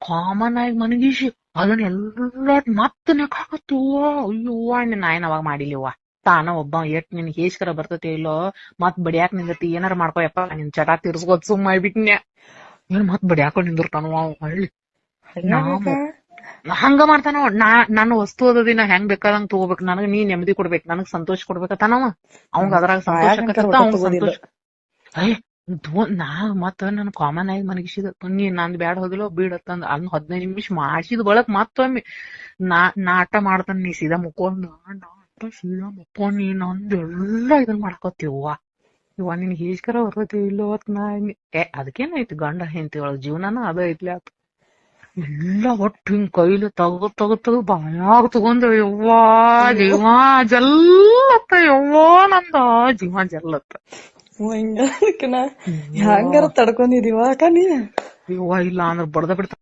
Common ಆಗಿ ಮನಗಿಸಿ ಅದನ್ನೆಲ್ಲ ಮತ್ತೆ ನೆಕ್ಕಾಕತ್ತೀವ. ಅಯ್ಯೋ ನಾಯನ್ ಅವಾಗ ಮಾಡಿಲಿವ. ತಾನ ಒಬ್ಬ ಎಟ್ ನಿನ್ ಹೇಸ್ಕರ ಬರ್ತತಿ ಇಲ್ಲೋ ಮತ್ ಬಡಿಯಾಕ್ ನಿಂದತಿ ಏನಾರ ಮಾಡ್ಕೋಯಪ್ಪ ನಿನ್ ಚಟ ತಿರ್ಸ್ಕೋದ್ ಸುಮ್ಮ ಮಾಡ್ಬಿಟ್ನ್ಯ. ಏನ್ ಮತ್ ಬಡಿಯಾಕೊಂಡ್ ನಿಂದಿರ್ತಾನವ ಹಳ್ಳಿ. ಹಂಗ ಮಾಡ್ತಾನ. ನನ್ನ ವಸ್ತು ಅದದಿನ ಹೆಂಗ್ ಬೇಕಾದಂಗ್ ತಗೋಬೇಕು, ನನಗ್ ನೀ ನೆಮ್ಮದಿ ಕೊಡ್ಬೇಕು, ನನಗ್ ಸಂತೋಷ ಕೊಡ್ಬೇಕತ್ತಾನವ. ಅವಂಗ ಅದ್ರಾಗ ಸಂತೋಷ ಆಕತ್ತ, ಅವ್ನ್ ಸಂತೋಷ. ನಾ ಮತ್ತ ನನ್ ಕಾಮನ್ ಆಗಿ ಮನಗಿಸಿದ ನೀ ನಂದ್ ಬ್ಯಾಡ ಹೋದಿಲ್ಲ ಬೀಡತ್ತಂದ ಅದ್ 15 ನಿಮಿಷ ಮಾಡ್ಸಿದ ಬಳಕ್ ಮತ್ತೊಮ್ಮೆ ನಾಟ ಮಾಡ್ತಾನ. ನೀ ಸೀದಾ ಮುಕ್ಕೊಂಡ್ ಸೀದಾ ಮುಕ್ಕೊಂಡ್ ನೀ ನಂದೆಲ್ಲಾ ಇದನ್ ಮಾಡ್ಕೋತೀವ. ಇವ ನಿನ್ ಹೇಸ್ಕರ ಬರ್ತೈತಿ ಇಲ್ಲೋತ್ ನಾ ಅದಕ್ಕೇನೈತಿ ಗಂಡ ಹೆಂಡತಿ ಒಳಗ್ ಜೀವನಾನ ಅದ ಐತ್ಲಿ ಆತ. ಎಲ್ಲ ಒಟ್ಟು ಹಿಂಗ್ ಕೈಲಿ ತಗದ್ ಬಾಯಾಗ ತಗೊಂಡ ಯವ್ವಾ ಜೀವ ಜಲ್ಲತ್ತ. ಯವ್ವಾ ನಂದ ಜೀವ ಜಲ್ಲತ್ತ. ಹ್ಯಾಂಗಾರ ತಡ್ಕೊಂಡಿದೀವ ಅಕ್ಕ ನೀ. ಯವ್ವ ಇಲ್ಲ ಅಂದ್ರ ಬಡ್ದ ಬಿಡ್ತ.